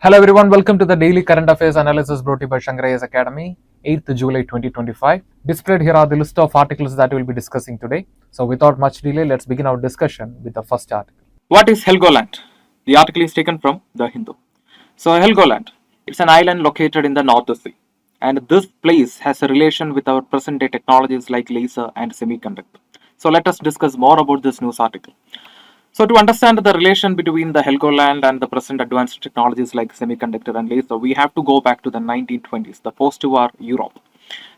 Hello everyone, welcome to the Daily Current Affairs Analysis brought to you by Shankar IAS Academy, 8th July 2025. Displayed here are the list of articles that we will be discussing today. So without much delay, let's begin our discussion with the first article. What is Helgoland? The article is taken from The Hindu. So Helgoland, it's an island located in the North Sea. And this place has a relation with our present day technologies like laser and semiconductor. So let us discuss more about this news article. So to understand the relation between the Helgoland and the present advanced technologies like semiconductor and laser, we have to go back to the 1920s, the post-war Europe.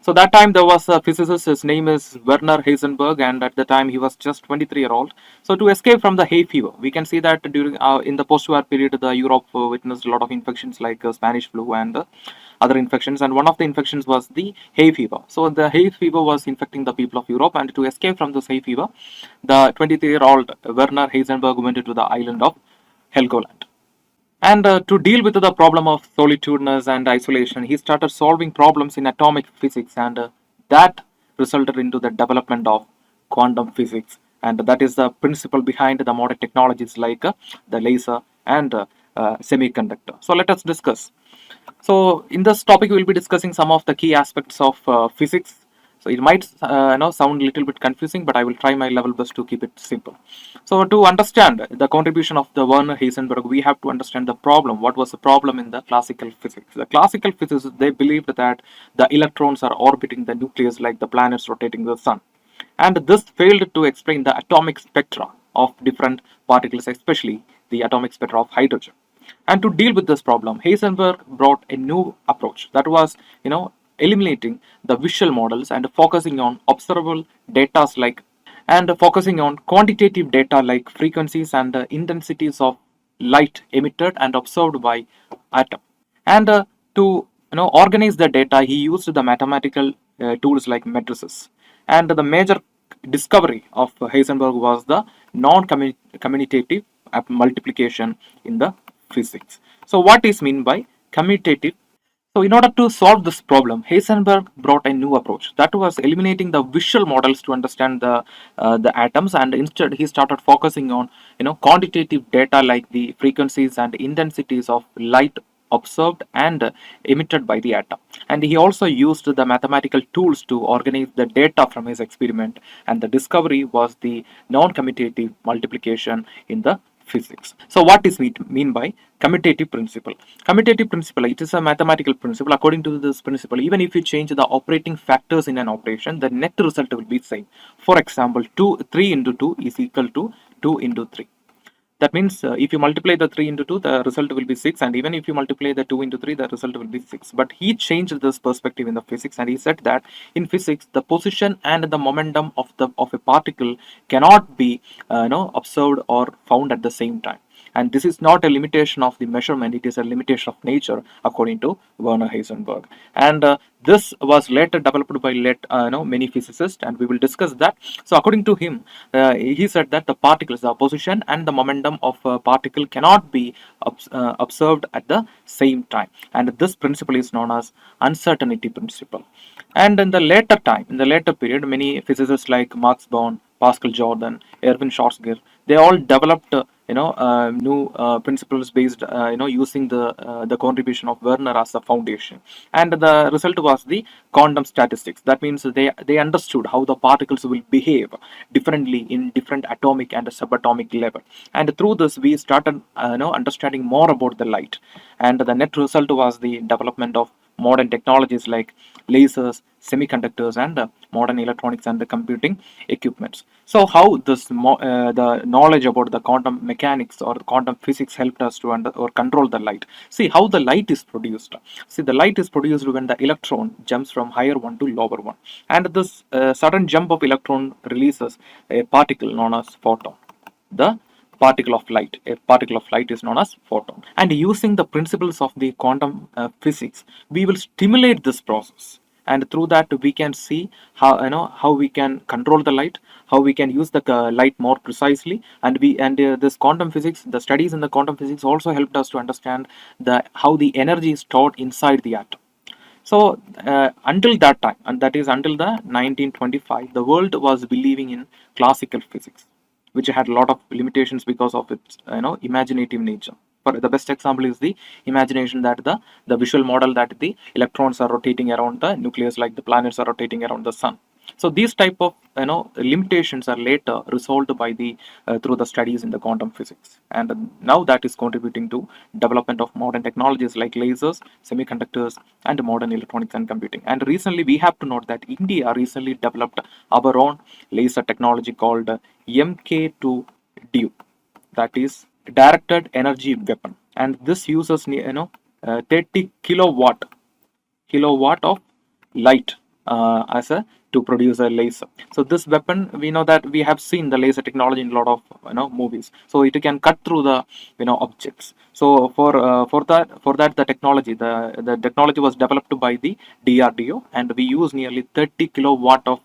So that time there was a physicist, his name is Werner Heisenberg, and at the time he was just 23-year-old. So to escape from the hay fever, we can see that during in the post-war period, the Europe witnessed a lot of infections like Spanish flu and other infections, and one of the infections was the hay fever. So the hay fever was infecting the people of Europe, and to escape from this hay fever, the 23-year-old Werner Heisenberg went to the island of Helgoland. And to deal with the problem of solitudeness and isolation, he started solving problems in atomic physics, and that resulted into the development of quantum physics. And that is the principle behind the modern technologies like the laser and semiconductor. So let us discuss. So in this topic, we will be discussing some of the key aspects of physics. So it might sound a little bit confusing, but I will try my level best to keep it simple. So to understand the contribution of the Werner Heisenberg, we have to understand the problem. What was the problem in the classical physics? The classical physicists, they believed that the electrons are orbiting the nucleus like the planets rotating the sun. And this failed to explain the atomic spectra of different particles, especially the atomic spectra of hydrogen. And to deal with this problem, Heisenberg brought a new approach that was, eliminating the visual models and focusing on observable data like and focusing on quantitative data like frequencies and intensities of light emitted and observed by atom. And to organize the data, he used the mathematical tools like matrices. And the major discovery of Heisenberg was the non-commutative multiplication in the physics. So what is meant by commutative? So in order to solve this problem, Heisenberg brought a new approach that was eliminating the visual models to understand the atoms, and instead he started focusing on quantitative data like the frequencies and intensities of light observed and emitted by the atom. And he also used the mathematical tools to organize the data from his experiment, and the discovery was the non-commutative multiplication in the physics. So what is mean by commutative principle? Commutative principle, it is a mathematical principle. According to this principle, even if you change the operating factors in an operation, the net result will be same. For example, 3 into 2 is equal to 2 into 3. That means if you multiply the 3 into 2, the result will be 6, and even if you multiply the 2 into 3, the result will be 6. But he changed this perspective in the physics, and he said that in physics, the position and the momentum of a particle cannot be observed or found at the same time. And this is not a limitation of the measurement, it is a limitation of nature, according to Werner Heisenberg. And this was later developed by many physicists, and we will discuss that. So according to him, he said that the particles, the position and the momentum of a particle cannot be observed at the same time. And this principle is known as uncertainty principle. And in the later period, many physicists like Max Born, Pascal Jordan, Erwin Schrödinger, they all developed new principles based using the contribution of Werner as a foundation, and the result was the quantum statistics. That means they understood how the particles will behave differently in different atomic and subatomic level, and through this we started understanding more about the light, and the net result was the development of modern technologies like lasers, semiconductors, and modern electronics and the computing equipments. So how the knowledge about the quantum mechanics or quantum physics helped us to control the light. See how the light is produced. See, the light is produced when the electron jumps from higher one to lower one, and this sudden jump of electron releases a particle known as photon. The particle of light. A particle of light is known as photon. And using the principles of the quantum physics, we will stimulate this process. And through that, we can see how we can control the light, how we can use the light more precisely, and this quantum physics, the studies in the quantum physics also helped us to understand how the energy is stored inside the atom. So until that time, and that is until the 1925, the world was believing in classical physics, which had a lot of limitations because of its imaginative nature. For the best example is the imagination that the visual model that the electrons are rotating around the nucleus like the planets are rotating around the sun. So these type of limitations are later resolved by the through the studies in the quantum physics, and now that is contributing to development of modern technologies like lasers, semiconductors, and modern electronics and computing. And recently we have to note that India recently developed our own laser technology called MK2 DU, that is directed energy weapon, and this uses 30 kilowatt of light as a to produce a laser. So this weapon, we know that we have seen the laser technology in a lot of movies. So it can cut through the objects. So for that the technology was developed by the DRDO, and we use nearly 30 kilowatt of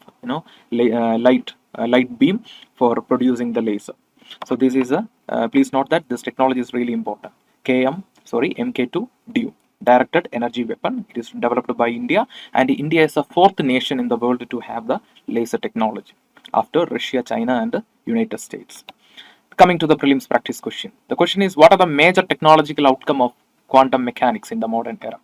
light beam for producing the laser. So this is a please note that this technology is really important. MK2 DU, directed energy weapon. It is developed by India, and India is the fourth nation in the world to have the laser technology after Russia, China, and the United States. Coming to the prelims practice question. The question is, what are the major technological outcome of quantum mechanics in the modern era?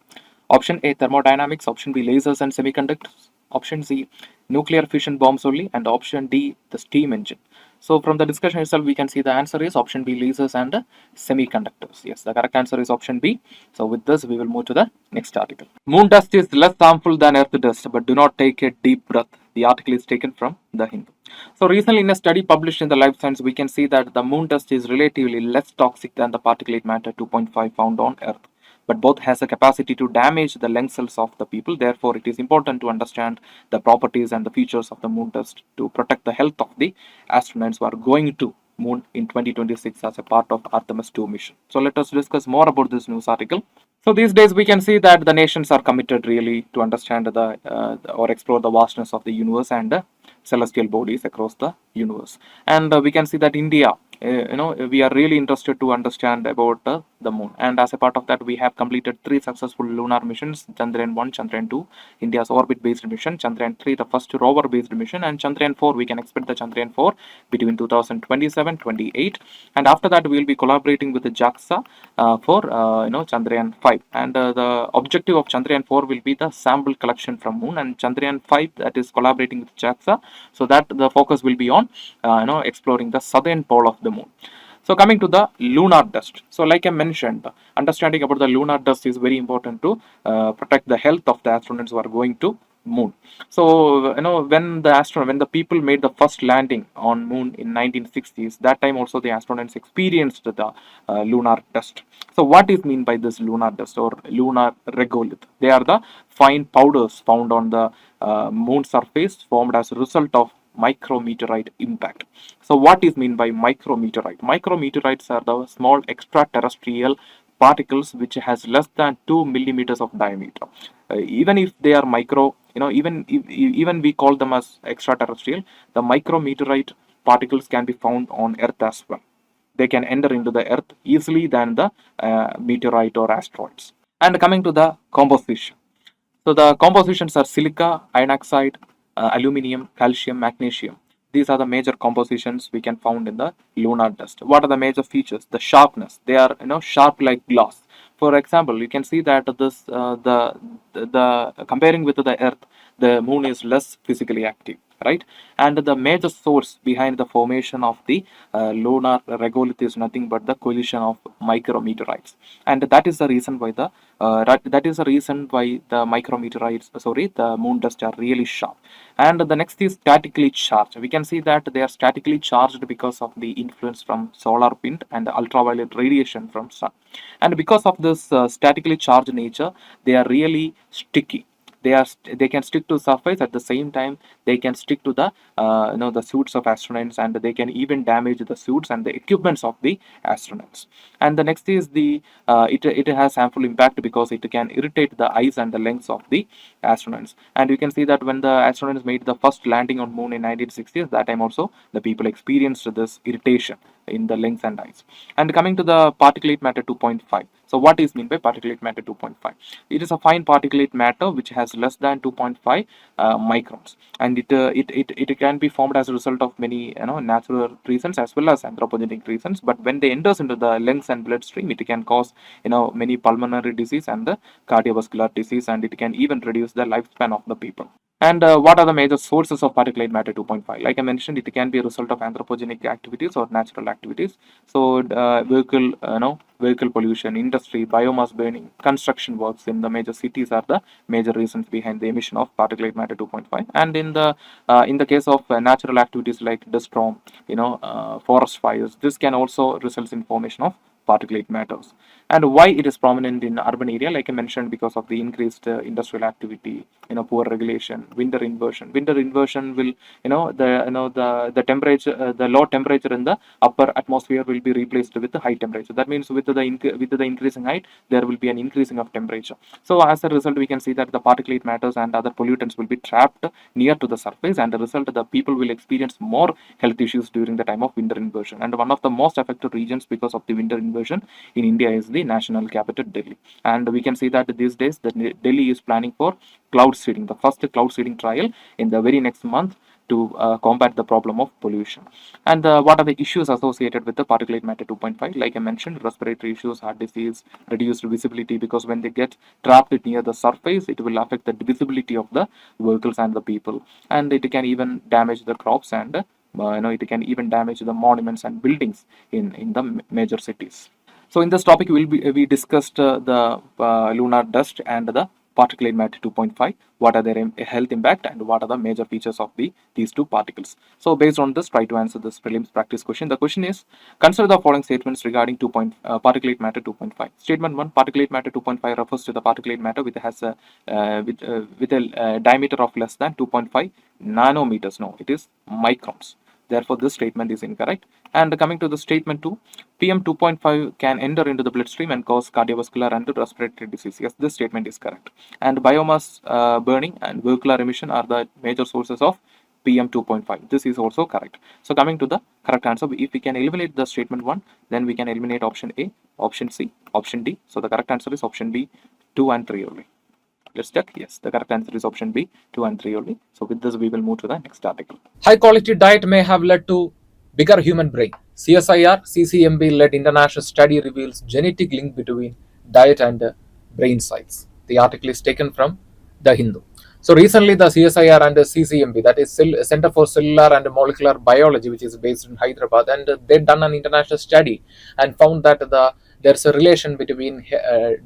Option A, thermodynamics. Option B, lasers and semiconductors. Option C, nuclear fission bombs only. And option D, the steam engine. So from the discussion itself, we can see the answer is option B, lasers and semiconductors. Yes, the correct answer is option B. So with this, we will move to the next article. Moon dust is less harmful than earth dust, but do not take a deep breath. The article is taken from The Hindu. So recently in a study published in the Life Science, we can see that the moon dust is relatively less toxic than the particulate matter 2.5 found on earth, but both has a capacity to damage the lung cells of the people. Therefore, it is important to understand the properties and the features of the moon dust to protect the health of the astronauts who are going to moon in 2026 as a part of Artemis 2 mission. So let us discuss more about this news article. So these days we can see that the nations are committed really to understand or explore the vastness of the universe and celestial bodies across the universe. And we can see that India, we are really interested to understand about the moon. And as a part of that, we have completed 3 successful lunar missions: Chandrayaan 1, Chandrayaan 2, India's orbit-based mission; Chandrayaan 3, the first rover-based mission; and Chandrayaan 4, we can expect the Chandrayaan 4 between 2027-28. And after that, we will be collaborating with the JAXA for Chandrayaan 5. And the objective of Chandrayaan 4 will be the sample collection from moon, and Chandrayaan 5, that is collaborating with JAXA, so that the focus will be on exploring the southern pole of the moon. So coming to the lunar dust. So like I mentioned, understanding about the lunar dust is very important to protect the health of the astronauts who are going to moon. So when the people made the first landing on moon in 1960s, that time also the astronauts experienced the lunar dust. So what is mean by this lunar dust or lunar regolith? They are the fine powders found on the moon surface formed as a result of micrometeorite impact. So what is mean by micrometeorite? Micrometeorites are the small extraterrestrial particles which has less than 2 millimeters of diameter. Even if they are micro, even we call them as extraterrestrial, the micrometeorite particles can be found on Earth as well. They can enter into the Earth easily than the meteorite or asteroids. And coming to the composition. So the compositions are silica, iron oxide, aluminium, calcium, magnesium. These are the major compositions we can found in the lunar dust. What are the major features? The sharpness. They are sharp like glass. For example, you can see that this the comparing with the Earth, the moon is less physically active, right? And the major source behind the formation of the lunar regolith is nothing but the collision of micrometeorites, and that is the reason why the the moon dust are really sharp. And the next is statically charged. We can see that they are statically charged because of the influence from solar wind and ultraviolet radiation from sun. And because of this statically charged nature, they are really sticky. They can stick to surface. At the same time, they can stick to the the suits of astronauts, and they can even damage the suits and the equipments of the astronauts. And the next is the it has harmful impact because it can irritate the eyes and the lungs of the astronauts. And you can see that when the astronauts made the first landing on moon in 1960s, that time also the people experienced this irritation in the lungs and eyes. And coming to the particulate matter 2.5. So what is meant by particulate matter 2.5? It is a fine particulate matter which has less than 2.5 microns, and it can be formed as a result of many natural reasons as well as anthropogenic reasons. But when they enters into the lungs and bloodstream, it can cause many pulmonary disease and the cardiovascular disease, and it can even reduce the lifespan of the people. And what are the major sources of particulate matter 2.5? Like I mentioned, it can be a result of anthropogenic activities or natural activities. So vehicle pollution, industry, biomass burning, construction works in the major cities are the major reasons behind the emission of particulate matter 2.5. And in the case of natural activities like dust storm, forest fires, this can also result in formation of particulate matters. And why it is prominent in urban area, like I mentioned, because of the increased industrial activity, poor regulation, winter inversion. Winter inversion will, the temperature, the low temperature in the upper atmosphere will be replaced with the high temperature. That means with the increasing height, there will be an increasing of temperature. So as a result, we can see that the particulate matters and other pollutants will be trapped near to the surface, and the result, the people will experience more health issues during the time of winter inversion. And one of the most affected regions because of the winter inversion in India is the national capital Delhi. And we can see that these days Delhi is planning for cloud seeding, the first cloud seeding trial in the very next month to combat the problem of pollution. And what are the issues associated with the particulate matter 2.5? Like I mentioned, respiratory issues, heart disease, reduced visibility, because when they get trapped near the surface, it will affect the visibility of the vehicles and the people, and it can even damage the crops, and it can even damage the monuments and buildings in the major cities. So in this topic, we discussed the lunar dust and the particulate matter 2.5, what are their health impact, and what are the major features of these two particles. So based on this, try to answer this prelims practice question. The question is, consider the following statements regarding particulate matter 2.5. Statement 1, particulate matter 2.5 refers to the particulate matter which has a diameter of less than 2.5 nanometers. No, it is microns. Therefore, this statement is incorrect. And coming to the statement 2, PM 2.5 can enter into the bloodstream and cause cardiovascular and respiratory disease. Yes, this statement is correct. And biomass burning and vehicular emission are the major sources of PM 2.5. This is also correct. So coming to the correct answer, if we can eliminate the statement 1, then we can eliminate option A, option C, option D. So the correct answer is option B, 2 and 3 only. Let's check. Yes, the correct answer is option B, 2 and 3 only. So with this, we will move to the next article. High quality diet may have led to bigger human brain. CSIR-CCMB led international study reveals genetic link between diet and brain size. The article is taken from The Hindu. So recently the CSIR and the CCMB, that is Center for Cellular and Molecular Biology, which is based in Hyderabad, and they've done an international study and found that there's a relation between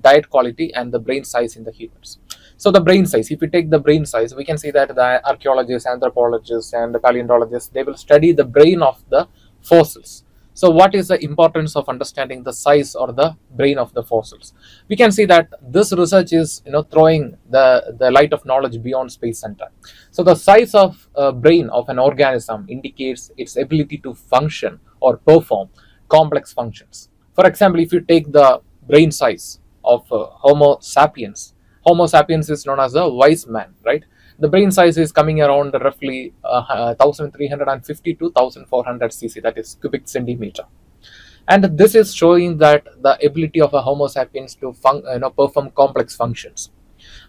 diet quality and the brain size in the humans. So the brain size, if we take the brain size, we can see that the archaeologists, anthropologists, and the paleontologists, they will study the brain of the fossils. So what is the importance of understanding the size or the brain of the fossils? We can see that this research is throwing the light of knowledge beyond space and time. So the size of brain of an organism indicates its ability to function or perform complex functions. For example, if you take the brain size of Homo sapiens, Homo sapiens is known as a wise man, right? The brain size is coming around roughly 1350 to 1400 cc, that is cubic centimeter. And this is showing that the ability of a Homo sapiens to perform complex functions.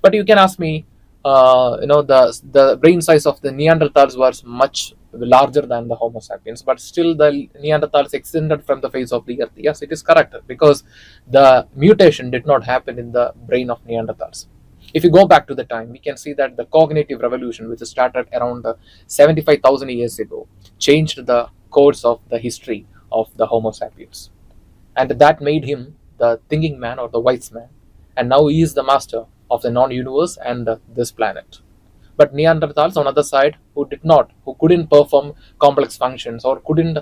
But you can ask me, the brain size of the Neanderthals was much larger than the Homo sapiens, but still the Neanderthals extended from the face of the earth. Yes, it is correct, because the mutation did not happen in the brain of Neanderthals. If you go back to the time, we can see that the cognitive revolution, which started around 75,000 years ago, changed the course of the history of the Homo sapiens. And that made him the thinking man or the wise man. And now he is the master of the known universe and this planet. But Neanderthals, on the other side, who couldn't perform complex functions or couldn't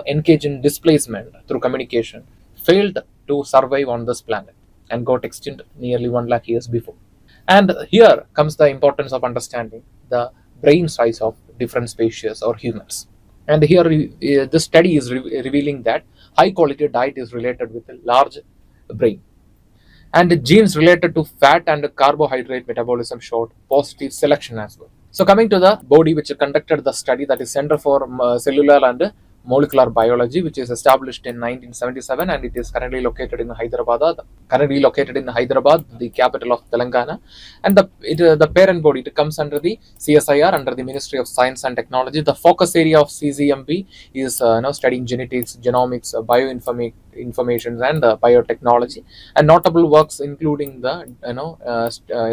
engage in displacement through communication, failed to survive on this planet and got extinct nearly 1 lakh years before. And here comes the importance of understanding the brain size of different species or humans. And here this study is revealing that high quality diet is related with a large brain. And genes related to fat and carbohydrate metabolism showed positive selection as well. So coming to the body which conducted the study, that is Center for Cellular and Molecular Biology, which is established in 1977, and it is currently located in Hyderabad. The capital of Telangana, and the parent body, it comes under the CSIR, under the Ministry of Science and Technology. The focus area of CCMB is studying genetics, genomics, bioinformation, and biotechnology, and notable works including the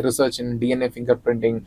research in DNA fingerprinting,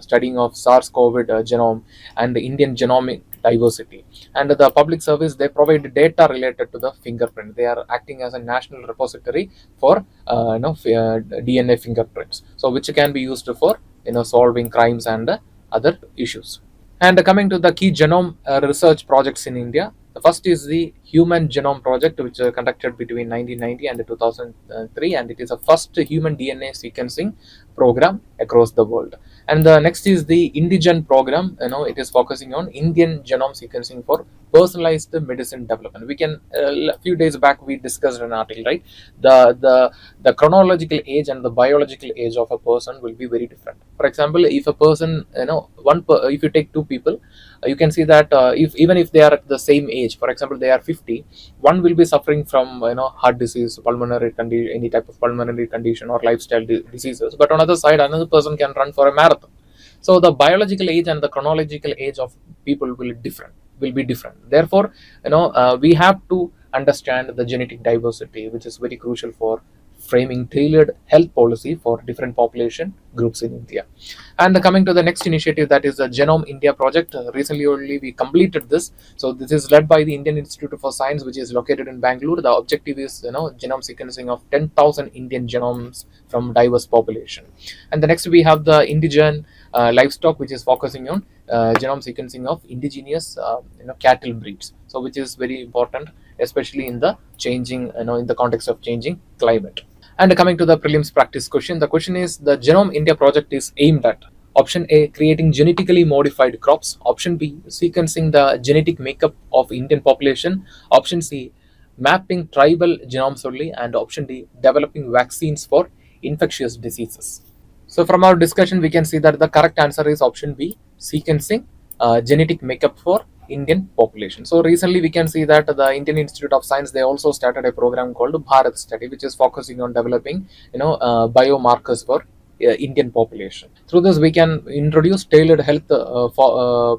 studying of SARS-CoV genome, and the Indian genomic diversity. And the public service, they provide data related to the fingerprint. They are acting as a national repository for DNA fingerprints, so which can be used for solving crimes and other issues. And coming to the key genome research projects in India, the first is the Human Genome Project, which conducted between 1990 and 2003, and it is a first human DNA sequencing program across the world. And the next is the Indigen program. It is focusing on Indian genome sequencing for personalized medicine development. We can a few days back we discussed an article, right? The chronological age and the biological age of a person will be very different. For example, if a person, if you take two people, you can see that even if they are at the same age, for example, they are 50, one will be suffering from heart disease, pulmonary condition, any type of pulmonary condition, or lifestyle diseases. But on the other side, another person can run for a marathon. So the biological age and the chronological age of people will be different. Therefore, we have to understand the genetic diversity, which is very crucial for framing tailored health policy for different population groups in India. And coming to the next initiative, that is the Genome India project. Recently only we completed this. So this is led by the Indian Institute for Science, which is located in Bangalore. The objective is genome sequencing of 10,000 Indian genomes from diverse population. And the next we have the Indigen livestock, which is focusing on genome sequencing of indigenous cattle breeds. So which is very important, especially in the changing in the context of changing climate. And coming to the prelims practice question, the question is, the Genome India project is aimed at: option A, creating genetically modified crops; option B, sequencing the genetic makeup of Indian population; option C, mapping tribal genomes only; and option D, developing vaccines for infectious diseases. So from our discussion, we can see that the correct answer is option B, sequencing genetic makeup for Indian population. So recently we can see that the Indian Institute of Science, they also started a program called Bharat Study, which is focusing on developing biomarkers for Indian population. Through this, we can introduce tailored health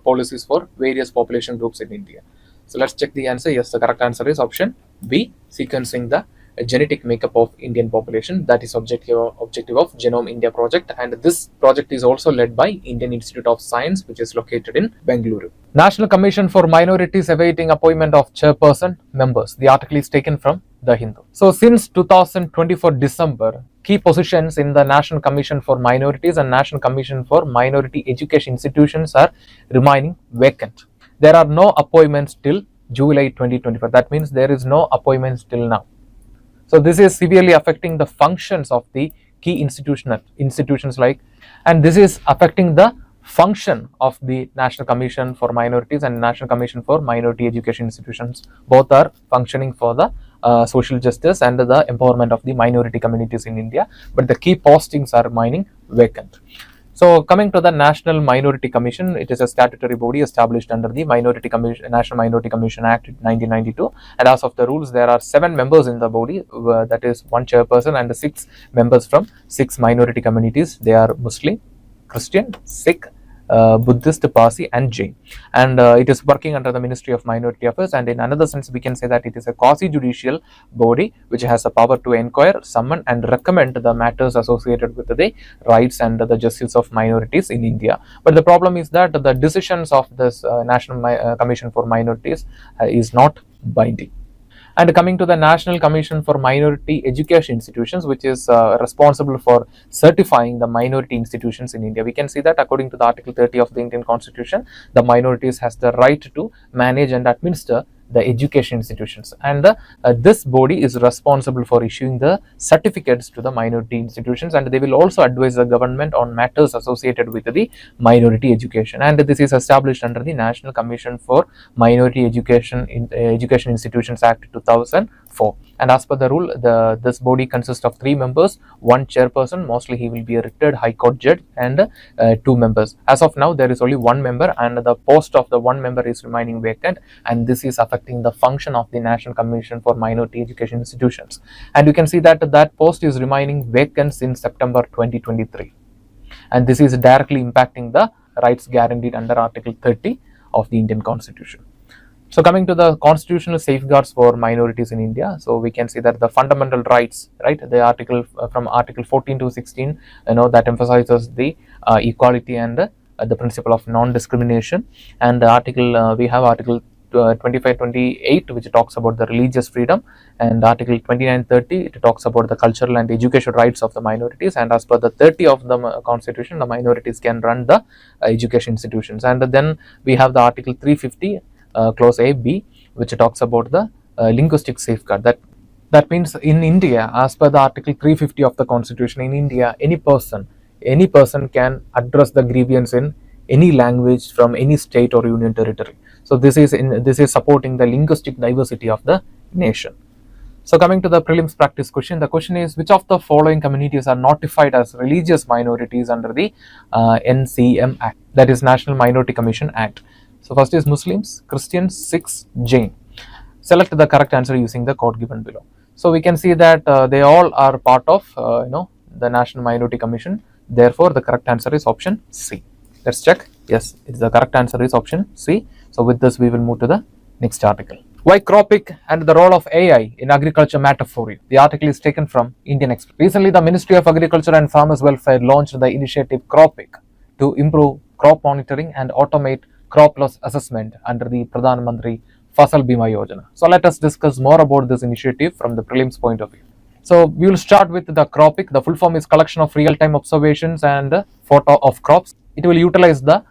policies for various population groups in India. So let's check the answer. Yes, the correct answer is option B, sequencing the genetic makeup of Indian population. That is objective of Genome India project, and this project is also led by Indian Institute of Science, which is located in Bengaluru. National Commission for Minorities awaiting appointment of chairperson members. The article is taken from The Hindu. So since 2024 December, key positions in the National Commission for Minorities and National Commission for Minority Education Institutions are remaining vacant. There are no appointments till July 2024. That means there is no appointments till now. So this is severely affecting the functions of the key institutions and this is affecting the function of the National Commission for Minorities and National Commission for Minority Education Institutions. Both are functioning for the social justice and the empowerment of the minority communities in India, but the key postings are remaining vacant. So coming to the National Minority Commission, it is a statutory body established under the National Minority Commission Act 1992, and as of the rules, there are 7 members in the body, that is 1 chairperson and 6 members from 6 minority communities. They are Muslim, Christian, Sikh, Buddhist, Parsi and Jain, and it is working under the Ministry of Minority Affairs, and in another sense we can say that it is a quasi-judicial body which has the power to inquire, summon and recommend the matters associated with the rights and the justice of minorities in India. But the problem is that the decisions of this National Commission for Minorities is not binding. And coming to the National Commission for Minority Education Institutions, which is responsible for certifying the minority institutions in India, we can see that according to the Article 30 of the Indian Constitution, the minorities has the right to manage and administer the education institutions, and this body is responsible for issuing the certificates to the minority institutions, and they will also advise the government on matters associated with the minority education, and this is established under the National Commission for Minority Education Institutions Act 2005. 4. And as per the rule, this body consists of 3 members, 1 chairperson, mostly he will be a retired High Court judge, and 2 members. As of now, there is only 1 member, and the post of the 1 member is remaining vacant, and this is affecting the function of the National Commission for Minority Education Institutions. And you can see that that post is remaining vacant since September 2023. And this is directly impacting the rights guaranteed under Article 30 of the Indian Constitution. So coming to the constitutional safeguards for minorities in India, so we can see that the fundamental rights, right, the article from Article 14 to 16, that emphasizes the equality and the principle of non-discrimination. And the article we have Article 25-28, which talks about the religious freedom, and Article 29-30, it talks about the cultural and educational rights of the minorities. And as per the 30 of the Constitution, the minorities can run the education institutions. And then we have the Article 350, clause A, B, which talks about the linguistic safeguard. That means in India, as per the Article 350 of the Constitution, in India, any person can address the grievance in any language from any state or union territory. So this is supporting the linguistic diversity of the nation. So coming to the prelims practice question, the question is, which of the following communities are notified as religious minorities under the NCM Act, that is National Minority Commission Act? So first is Muslims, Christians, Sikhs, Jain. Select the correct answer using the code given below. So we can see that they all are part of the National Minority Commission. Therefore, the correct answer is option C. Let's check. Yes, the correct answer is option C. So with this, we will move to the next article. Why CROPIC and the role of AI in agriculture matter for you? The article is taken from Indian Express. Recently, the Ministry of Agriculture and Farmers Welfare launched the initiative CROPIC to improve crop monitoring and automate crop loss assessment under the Pradhan Mantri Fasal Bima Yojana. So let us discuss more about this initiative from the prelims point of view. So we will start with the CROPIC. The full form is collection of real-time observations and photo of crops. It will utilize the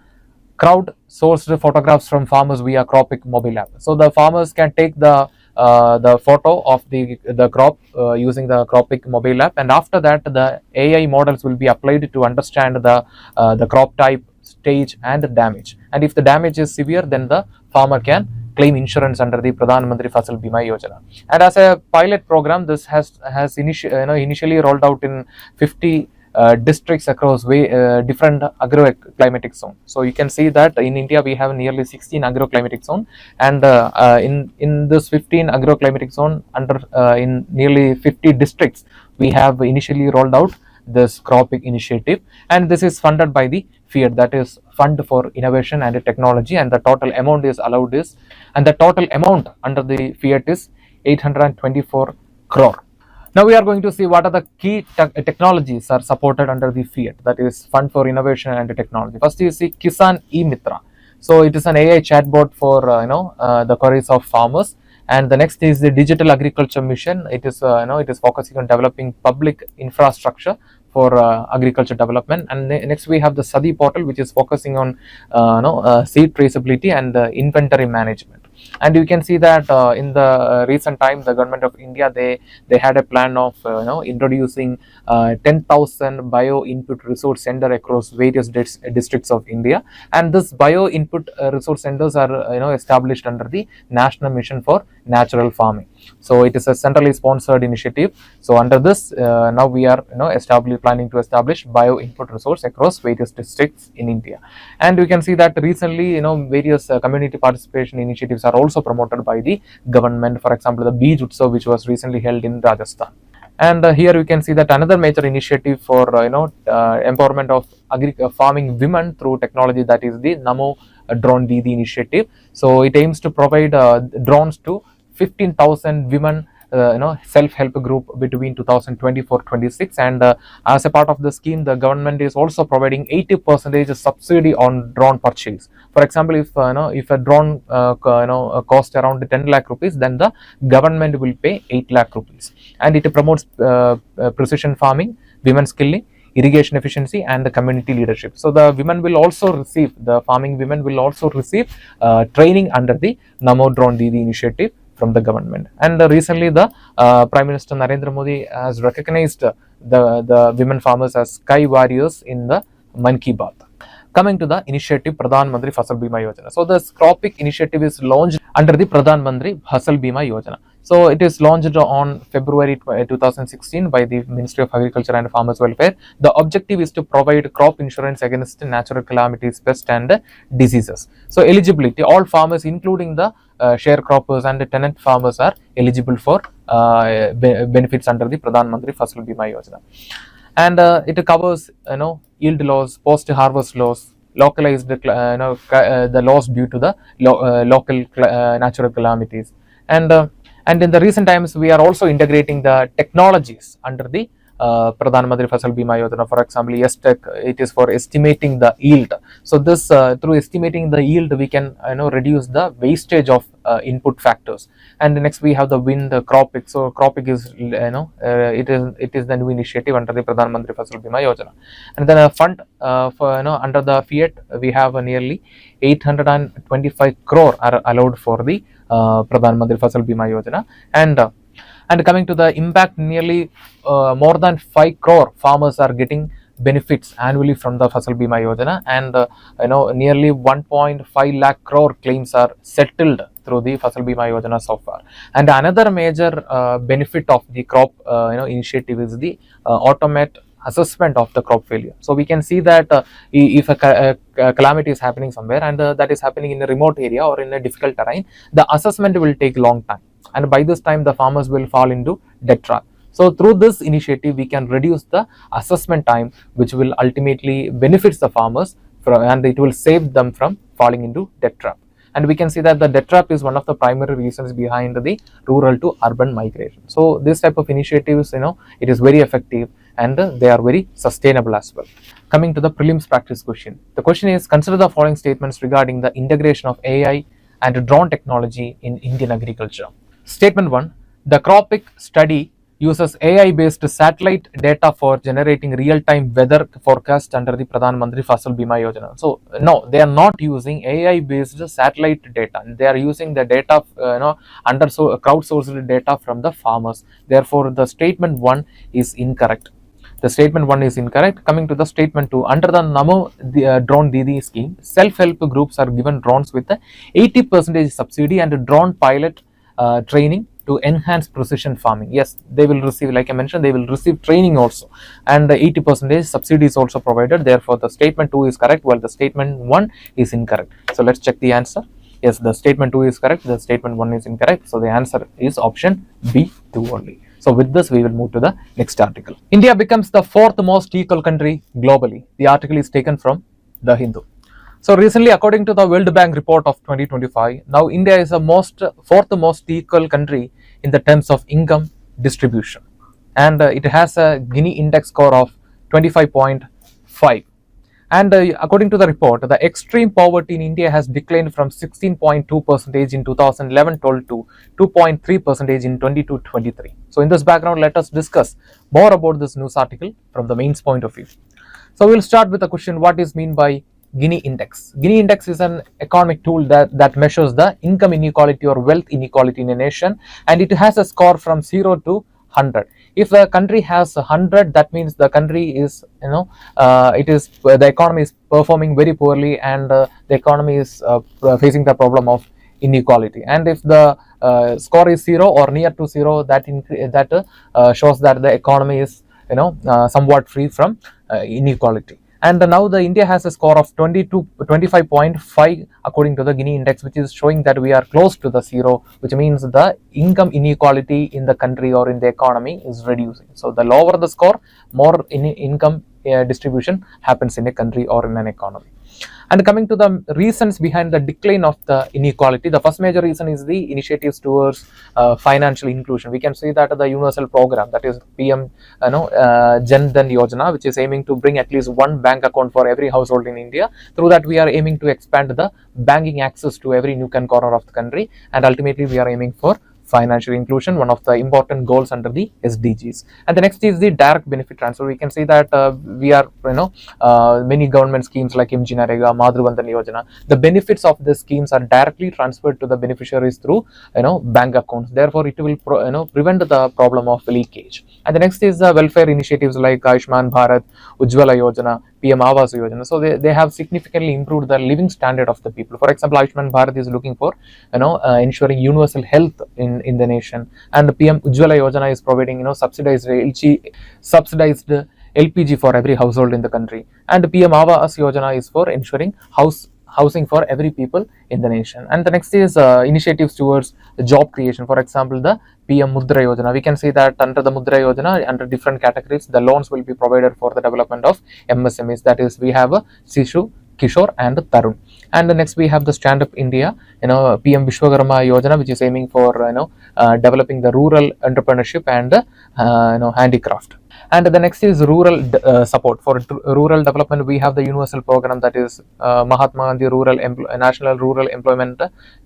crowd-sourced photographs from farmers via CROPIC mobile app. So the farmers can take the photo of the crop using the CROPIC mobile app, and after that the AI models will be applied to understand the crop type, stage and damage. And if the damage is severe, then the farmer can claim insurance under the Pradhan Mantri Fasal Bima Yojana. And as a pilot program, this has initially rolled out in 50 districts across different agroclimatic zones. So you can see that in India we have nearly 16 agroclimatic zones, and in this 15 agroclimatic zone, under in nearly 50 districts, we have initially rolled out this CROPIC initiative, and this is funded by the FIAT, that is Fund for Innovation and Technology, and the total amount is allowed is, and the total amount under the FIAT is 824 crore. Now we are going to see what are the key technologies are supported under the FIAT, that is Fund for Innovation and Technology. First is the Kisan E-Mitra. So it is an AI chatbot for the queries of farmers. And the next is the Digital Agriculture Mission. It is it is focusing on developing public infrastructure for agriculture development. And next we have the Sadi portal, which is focusing on seed traceability and inventory management. And you can see that in the recent time, the government of India, they had a plan of introducing 10,000 bio input resource center across various districts of India. And this bio input resource centers are established under the National Mission for Natural Farming. So it is a centrally sponsored initiative. So under this, now we are planning to establish bio input resource across various districts in India. And we can see that recently various community participation initiatives are also promoted by the government. For example, the Beej Utsav, which was recently held in Rajasthan. And here you can see that another major initiative for empowerment of farming women through technology, that is the Namo Drone Didi initiative. So it aims to provide drones to 15,000 women self-help group between 2024-26, and as a part of the scheme, the government is also providing 80% subsidy on drone purchase. For example, if a drone cost around 10 lakh rupees, then the government will pay 8 lakh rupees. And it promotes precision farming, women skilling, irrigation efficiency and the community leadership. So the women will also receive, the farming women will also receive training under the Namo Drone Didi initiative from the government. And recently the Prime Minister Narendra Modi has recognized the women farmers as sky warriors in the Man Ki Baat. Coming to the initiative Pradhan Mantri Fasal Bima Yojana. So the CROPIC initiative is launched under the Pradhan Mantri Fasal Bima Yojana. So it is launched on February 2016 by the Ministry of Agriculture and Farmers Welfare. The objective is to provide crop insurance against natural calamities, pests and diseases. So eligibility, all farmers including the sharecroppers and the tenant farmers are eligible for benefits under the Pradhan Mantri Fasal Bima Yojana. And it covers yield loss, post harvest loss, localized the loss due to the local natural calamities, and in the recent times we are also integrating the technologies under the Pradhan Mantri Fasal Bima Yojana. For example, YesTech, it is for estimating the yield. So this through estimating the yield we can reduce the wastage of input factors. And next we have the wind CROPIC. So CROPIC is it is the new initiative under the Pradhan Mantri Fasal Bima Yojana. And then a fund for under the fiat we have nearly 825 crore are allowed for the Pradhan Mantri Fasal Bima Yojana. And coming to the impact, nearly more than 5 crore farmers are getting benefits annually from the Fasal Bima Yojana, and nearly 1.5 lakh crore claims are settled through the Fasal Bima Yojana so far. And another major benefit of the crop initiative is the automate assessment of the crop failure. So we can see that if a calamity is happening somewhere, and that is happening in a remote area or in a difficult terrain, the assessment will take long time, and by this time the farmers will fall into debt trap. So through this initiative we can reduce the assessment time, which will ultimately benefits the farmers and it will save them from falling into debt trap. And we can see that the debt trap is one of the primary reasons behind the rural to urban migration. So this type of initiatives, it is very effective, and they are very sustainable as well. Coming to the prelims practice question. The question is, consider the following statements regarding the integration of AI and drone technology in Indian agriculture. Statement 1. The CROPIC study uses AI-based satellite data for generating real-time weather forecast under the Pradhan Mantri Fasal Bima Yojana. So no, they are not using AI-based satellite data. They are using the data, crowdsourced data from the farmers. Therefore, the statement 1 is incorrect. The statement 1 is incorrect. Coming to the statement 2, under the Namo Drone Didi scheme, self-help groups are given drones with a 80% subsidy and drone pilot training to enhance precision farming. Yes, they will receive, like I mentioned, they will receive training also, and the 80% subsidy is also provided. Therefore, the statement 2 is correct, while the statement 1 is incorrect. So let's check the answer. Yes, the statement 2 is correct, the statement 1 is incorrect. So the answer is option B, 2 only. So with this, we will move to the next article. India becomes the 4th most equal country globally. The article is taken from The Hindu. So recently, according to the World Bank report of 2025, now India is the 4th most equal country in the terms of income distribution, and it has a Gini index score of 25.5. And according to the report, the extreme poverty in India has declined from 16.2% in 2011-12 to 2.3% in 22-23. So in this background, let us discuss more about this news article from the mains point of view. So we'll start with the question, what is meant by Gini index? Gini index is an economic tool that measures the income inequality or wealth inequality in a nation, and it has a score from 0 to 100. If the country has 100, that means the country is, the economy is performing very poorly, and the economy is facing the problem of inequality. And if the score is 0 or near to 0, that shows that the economy is somewhat free from inequality. And now the India has a score of 25.5 according to the Gini index, which is showing that we are close to the 0, which means the income inequality in the country or in the economy is reducing. So the lower the score, more income distribution happens in a country or in an economy. And coming to the reasons behind the decline of the inequality, the first major reason is the initiatives towards financial inclusion. We can see that the universal program, that is PM Jan Dhan Yojana, which is aiming to bring at least one bank account for every household in India. Through that, we are aiming to expand the banking access to every nook and corner of the country, and ultimately we are aiming for financial inclusion, one of the important goals under the SDGs. And the next is the direct benefit transfer. We can see that we are, many government schemes like MG Narega, Madhur Bandhan Yojana, the benefits of the schemes are directly transferred to the beneficiaries through, bank accounts. Therefore, it will, prevent the problem of leakage. And the next is the welfare initiatives like Ayushman Bharat, Ujjwala Yojana, PM Awas Yojana. So they have significantly improved the living standard of the people. For example, Ayushman Bharat is looking for ensuring universal health in the nation, and the PM Ujjwala Yojana is providing subsidized LPG for every household in the country, and PM Awas Yojana is for ensuring housing for every people in the nation. And the next is initiatives towards job creation. For example, the PM Mudra Yojana. We can see that under the Mudra Yojana, under different categories, the loans will be provided for the development of MSMEs. That is, we have a Sishu, Kishore, and Tarun. And next we have the Stand Up India, PM Vishwakarma Yojana, which is aiming for developing the rural entrepreneurship and handicraft. And the next is rural support. For rural development, we have the universal program, that is Mahatma Gandhi National Rural Employment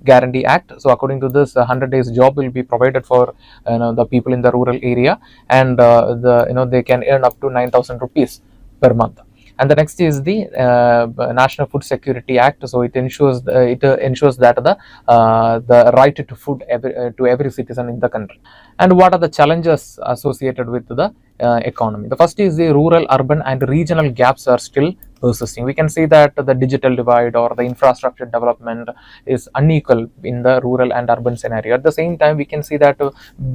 Guarantee Act. So according to this, 100 days job will be provided for the people in the rural area, and they can earn up to 9,000 rupees per month. And the next is the National Food Security Act. So it ensures that the right to food to every citizen in the country. And what are the challenges associated with the economy? The first is the rural, urban, and regional gaps are still persisting. We can see that the digital divide or the infrastructure development is unequal in the rural and urban scenario. At the same time, we can see that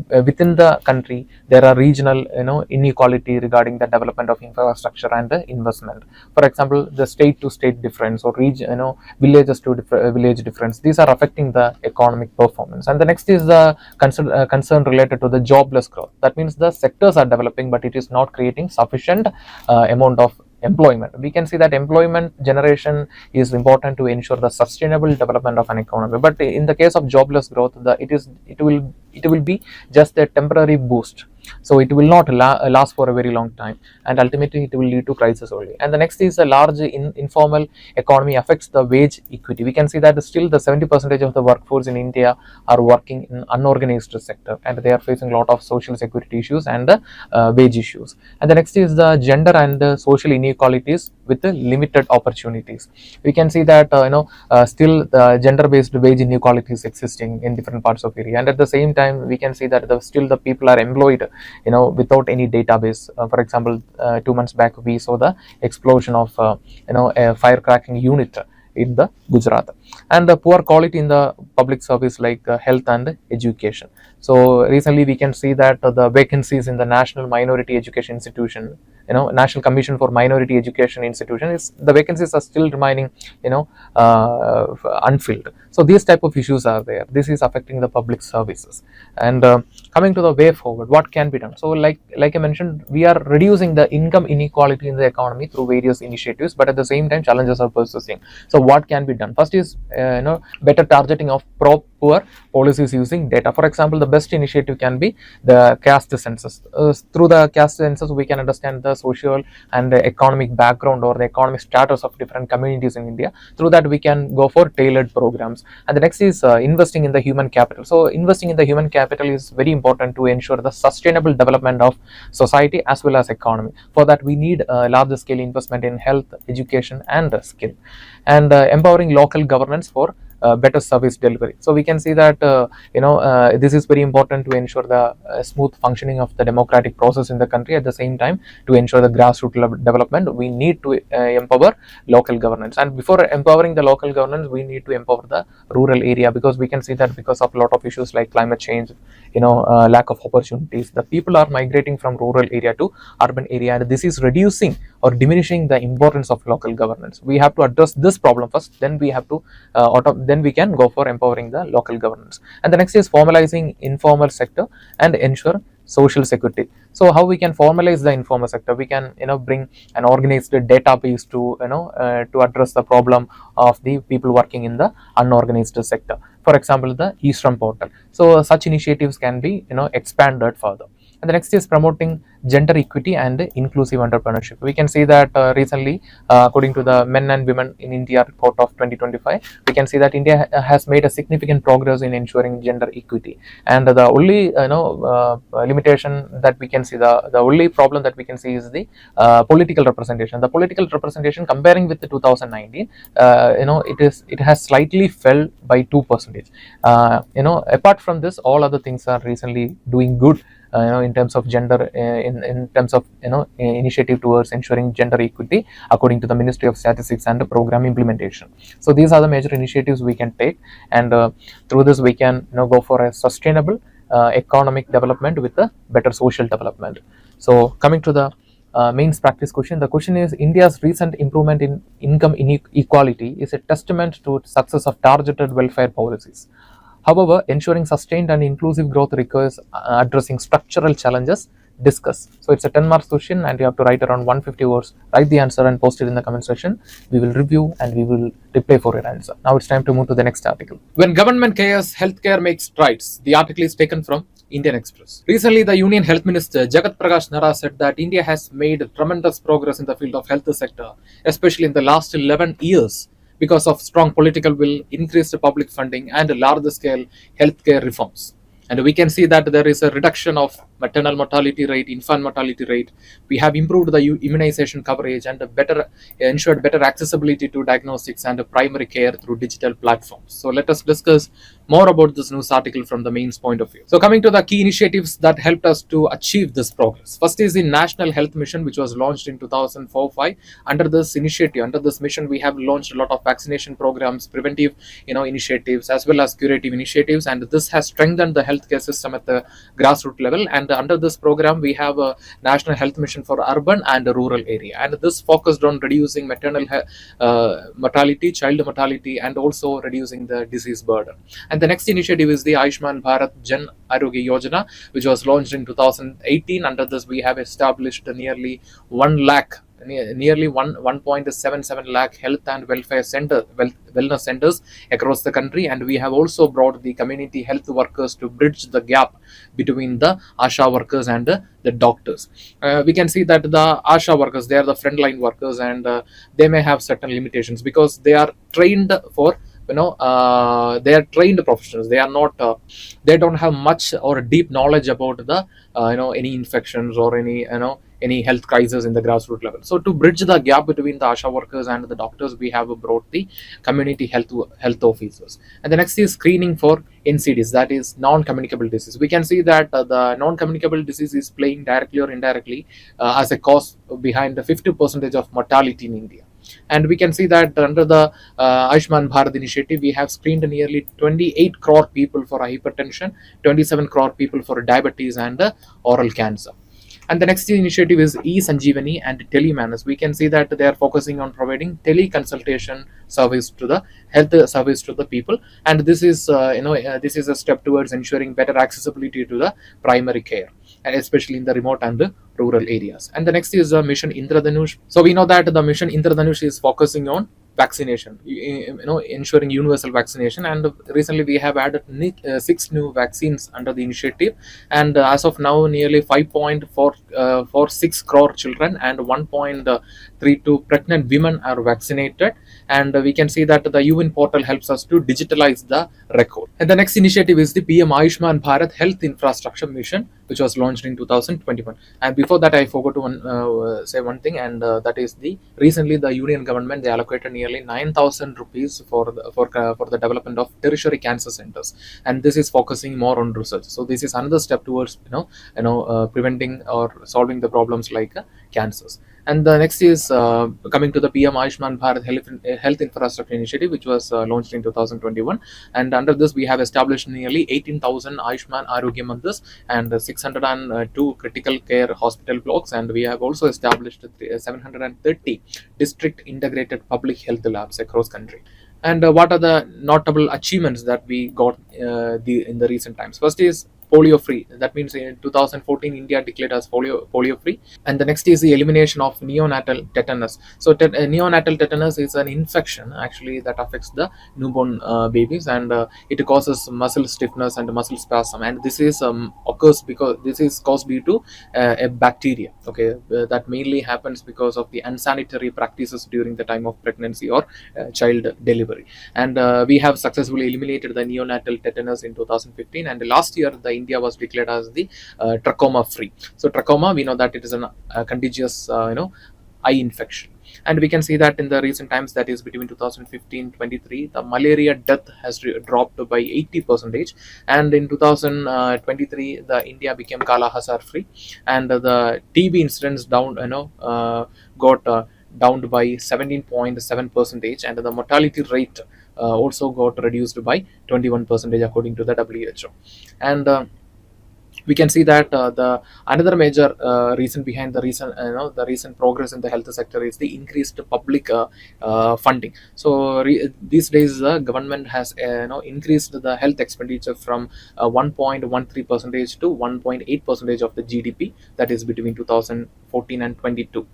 within the country there are regional inequality regarding the development of infrastructure and the investment. For example, the state to state difference, or region, villages to village difference, these are affecting the economic performance. And the next is the concern related to the jobless growth. That means the sectors are developing, but it is not creating sufficient amount of employment. We can see that employment generation is important to ensure the sustainable development of an economy. But in the case of jobless growth, it will be just a temporary boost. So it will not last for a very long time, and ultimately it will lead to crisis only. And the next is a large informal economy affects the wage equity. We can see that still the 70% of the workforce in India are working in unorganized sector, and they are facing a lot of social security issues and wage issues. And the next is the gender and social inequalities with limited opportunities. We can see that still the gender-based wage inequalities existing in different parts of area, and at the same time we can see that still the people are employed without any database. For example, 2 months back we saw the explosion of a firecracking unit in the Gujarat, and the poor quality in the public service like health and education. So recently we can see that the vacancies in the National Minority Education Institution, National Commission for Minority Education Institution, the vacancies are still remaining unfilled. So these type of issues are there. This is affecting the public services. And coming to the way forward, what can be done? So like I mentioned, we are reducing the income inequality in the economy through various initiatives, but at the same time challenges are persisting. So what can be done? First is better targeting of poor policies using data. For example, the best initiative can be the caste census. Through the caste census, we can understand the social and the economic background or the economic status of different communities in India. Through that, we can go for tailored programs. And the next is investing in the human capital. So investing in the human capital is very important to ensure the sustainable development of society as well as economy. For that, we need larger scale investment in health, education, and skill, and empowering local governance for better service delivery. So we can see that this is very important to ensure the smooth functioning of the democratic process in the country. At the same time, to ensure the grassroots development, we need to empower local governance. And before empowering the local governance, we need to empower the rural area, because we can see that because of a lot of issues like climate change, lack of opportunities, the people are migrating from rural area to urban area, and this is reducing or diminishing the importance of local governance. We have to address this problem first, then we have to then we can go for empowering the local governance. And the next is formalizing informal sector and ensure social security. So how we can formalize the informal sector? We can bring an organized database to address the problem of the people working in the unorganized sector. For example, the e-Shram portal. So such initiatives can be expanded further. And the next is promoting gender equity and inclusive entrepreneurship. We can see that recently, according to the Men and Women in India report of 2025, we can see that India has made a significant progress in ensuring gender equity. And the only limitation that we can see, the only problem that we can see is the political representation. The political representation, comparing with the 2019, it has slightly fell by 2%. Apart from this, all other things are recently doing good in terms of gender, in terms of initiative towards ensuring gender equity according to the Ministry of Statistics and Program Implementation. So these are the major initiatives we can take, and through this we can go for a sustainable economic development with a better social development. So coming to the mains practice question, the question is, India's recent improvement in income inequality is a testament to success of targeted welfare policies. However, ensuring sustained and inclusive growth requires addressing structural challenges. Discuss. So it's a 10 marks question and you have to write around 150 words. Write the answer and post it in the comment section. We will review and we will reply for your answer. Now it's time to move to the next article. When government cares, healthcare makes strides. The article is taken from Indian Express. Recently, the Union Health Minister Jagat Prakash Nara said that India has made tremendous progress in the field of health sector, especially in the last 11 years, because of strong political will, increased public funding, and large-scale healthcare reforms. And we can see that there is a reduction of maternal mortality rate, infant mortality rate. We have improved the immunization coverage and ensured better accessibility to diagnostics and primary care through digital platforms. So let us discuss more about this news article from the mains point of view. So coming to the key initiatives that helped us to achieve this progress. First is the National Health Mission, which was launched in 2004-5. Under this initiative, under this mission, we have launched a lot of vaccination programs, preventive initiatives, as well as curative initiatives, and this has strengthened the healthcare system at the grassroots level. And under this program, we have a National Health Mission for urban and rural area, and this focused on reducing maternal mortality, child mortality, and also reducing the disease burden. And the next initiative is the Ayushman Bharat Jan Arogya Yojana, which was launched in 2018. Under this, we have established nearly 1.77 lakh health and welfare wellness centers across the country, and we have also brought the community health workers to bridge the gap between the ASHA workers and the doctors. We can see that the ASHA workers, they are the frontline workers, and they may have certain limitations because they are trained for they are trained professionals. They are not they don't have much or deep knowledge about the any infections or any health crisis in the grassroots level. So to bridge the gap between the ASHA workers and the doctors, we have brought the community health officers. And the next is screening for NCDs, that is non-communicable disease. We can see that the non-communicable disease is playing directly or indirectly as a cause behind the 50% of mortality in India. And we can see that under the Ayushman Bharat initiative, we have screened nearly 28 crore people for hypertension, 27 crore people for diabetes and oral cancer. And the next initiative is e-Sanjeevani and Telemanus. We can see that they are focusing on providing teleconsultation service to the health service to the people, and this is this is a step towards ensuring better accessibility to the primary care, and especially in the remote and the rural areas. And the next is Mission Indradhanush. So we know that the Mission Indradhanush is focusing on vaccination, ensuring universal vaccination, and recently we have added 6 new vaccines under the initiative, and as of now nearly 5.46 crore children and 1.32 pregnant women are vaccinated, and we can see that the UN portal helps us to digitalize the record. And the next initiative is the PM Ayushman Bharat Health Infrastructure Mission, which was launched in 2021. And before that, I forgot to say one thing, and that is recently the Union government, they allocated nearly 9,000 rupees for the development of tertiary cancer centers, and this is focusing more on research. So this is another step towards preventing or solving the problems like cancers. And the next is coming to the PM Ayushman Bharat Health Infrastructure Initiative, which was launched in 2021. And under this, we have established nearly 18,000 Ayushman Arogya Mandis and 602 critical care hospital blocks. And we have also established 730 district integrated public health labs across country. And what are the notable achievements that we got in the recent times? First is polio free. That means in 2014, India declared as polio free. And the next is the elimination of neonatal tetanus. So neonatal tetanus is an infection actually that affects the newborn babies, and it causes muscle stiffness and muscle spasm. And this is occurs because this is caused due to a bacteria. Okay, that mainly happens because of the unsanitary practices during the time of pregnancy or child delivery. And we have successfully eliminated the neonatal tetanus in 2015. And last year, India was declared as the trachoma free. So trachoma, we know that it is a contagious eye infection. And we can see that in the recent times, that is between 2015-23, the malaria death has dropped by 80%, and in 2023 the India became Kala Hazar free, and the TB incidents got down by 17.7%, and the mortality rate also got reduced by 21% according to the WHO. And we can see that the another major reason behind the recent progress in the health sector is the increased public funding. So these days the government has increased the health expenditure from 1.13 percentage to 1.8 percentage of the GDP, that is between 2014 and 22.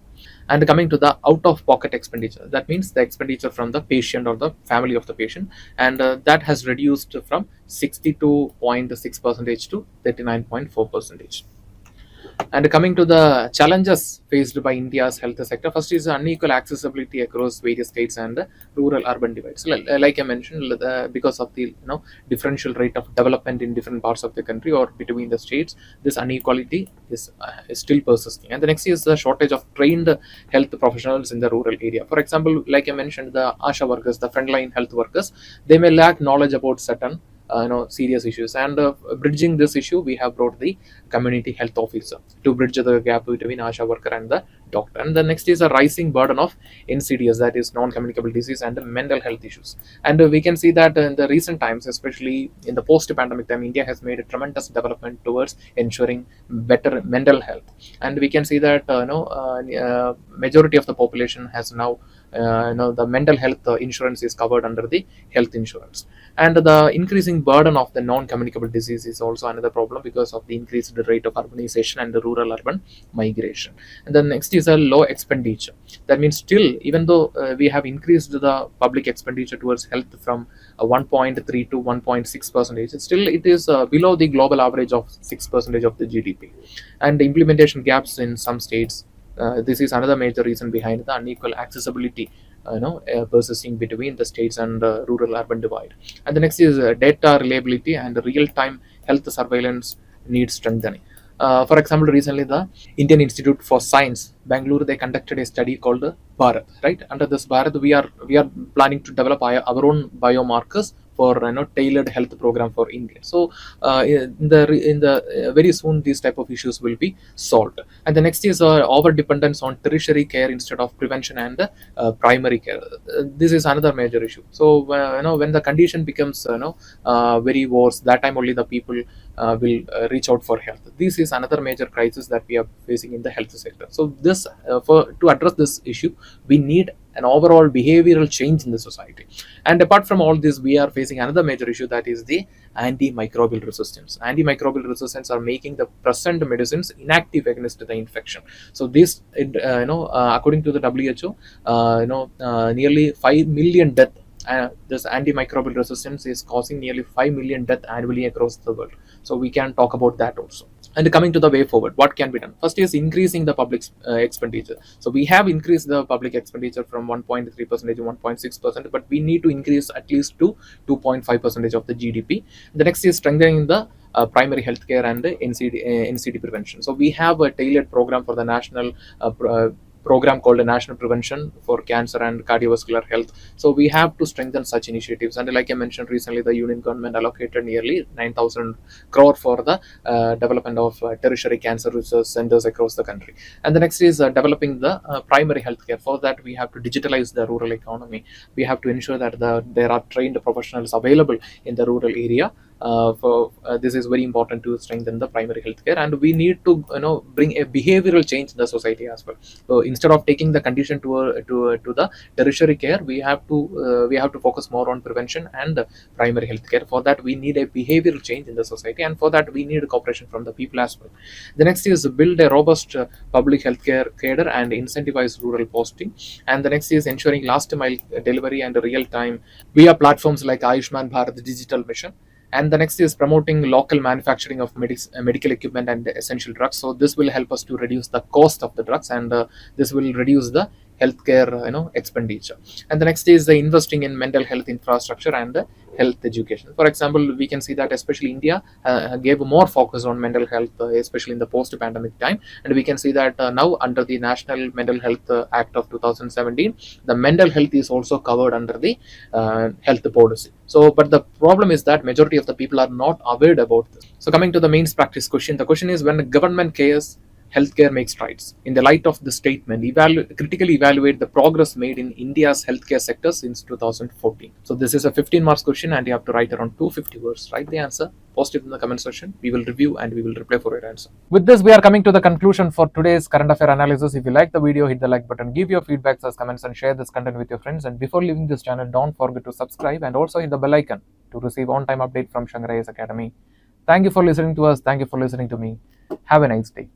And coming to the out of pocket expenditure, that means the expenditure from the patient or the family of the patient, and that has reduced from 62.6 percentage to 39.4 percentage. And coming to the challenges faced by India's health sector, first is unequal accessibility across various states and rural-urban divides. Like I mentioned, because of the differential rate of development in different parts of the country or between the states, this inequality is still persisting. And the next is the shortage of trained health professionals in the rural area. For example, like I mentioned, the ASHA workers, the frontline health workers, they may lack knowledge about certain serious issues, and bridging this issue, we have brought the community health officer to bridge the gap between ASHA worker and the doctor. And the next is a rising burden of NCDs, that is non-communicable disease, and mental health issues. And we can see that in the recent times, especially in the post-pandemic time, India has made a tremendous development towards ensuring better mental health. And we can see that majority of the population has now the mental health insurance is covered under the health insurance. And the increasing burden of the non-communicable disease is also another problem because of the increased rate of urbanization and the rural-urban migration. And the next is a low expenditure. That means still, even though we have increased the public expenditure towards health from 1.3 to 1.6 percentage, still it is below the global average of 6% of the GDP. And the implementation gaps in some states, this is another major reason behind the unequal accessibility persisting between the states and rural-urban divide. And the next is data reliability and real-time health surveillance needs strengthening. For example, recently the Indian Institute for Science, Bangalore, they conducted a study called Bharat. Right, under this Bharat, we are planning to develop our own biomarkers for tailored health program for India. So in the very soon these type of issues will be solved. And the next is over dependence on tertiary care instead of prevention and primary care. This is another major issue. So when the condition becomes very worse, that time only the people will reach out for health. This is another major crisis that we are facing in the health sector. So this to address this issue, we need an overall behavioral change in the society. And apart from all this, we are facing another major issue, that is the antimicrobial resistance. Antimicrobial resistance are making the present medicines inactive against the infection. So this, according to the WHO, nearly 5 million deaths. This antimicrobial resistance is causing nearly 5 million deaths annually across the world. So we can talk about that also. And coming to the way forward, what can be done? First is increasing the public expenditure. So we have increased the public expenditure from 1.3% to 1.6%, but we need to increase at least to 2.5% of the GDP. The next is strengthening the primary healthcare and NCD prevention. So we have a tailored program for the national program called a National Prevention for Cancer and Cardiovascular Health. So we have to strengthen such initiatives. And like I mentioned recently, the union government allocated nearly 9,000 crore for the development of tertiary cancer research centers across the country. And the next is developing the primary healthcare. For that, we have to digitalize the rural economy. We have to ensure that there are trained professionals available in the rural area. This is very important to strengthen the primary healthcare, and we need to bring a behavioral change in the society as well. So instead of taking the condition to the tertiary care, we have to focus more on prevention and primary healthcare. For that, we need a behavioral change in the society, and for that we need cooperation from the people as well. The next is build a robust public healthcare cadre and incentivize rural posting. And the next is ensuring last mile delivery and real time via platforms like Ayushman Bharat Digital Mission. And the next is promoting local manufacturing of medical equipment and essential drugs. So this will help us to reduce the cost of the drugs, and this will reduce the healthcare expenditure. And the next is the investing in mental health infrastructure and the health education. For example, we can see that especially India gave more focus on mental health, especially in the post pandemic time. And we can see that now under the National Mental Health Act of 2017, the mental health is also covered under the health policy. So but the problem is that majority of the people are not aware about this. So coming to the mains practice question, the question is, when the government cares, healthcare makes strides. In the light of the statement, critically evaluate the progress made in India's healthcare sector since 2014. So this is a 15 marks question and you have to write around 250 words. Write the answer, post it in the comment section. We will review and we will reply for your answer. With this, we are coming to the conclusion for today's current affair analysis. If you like the video, hit the like button, give your feedbacks as comments, and share this content with your friends. And before leaving this channel, don't forget to subscribe and also hit the bell icon to receive on-time update from Shankar IAS Academy. Thank you for listening to us. Thank you for listening to me. Have a nice day.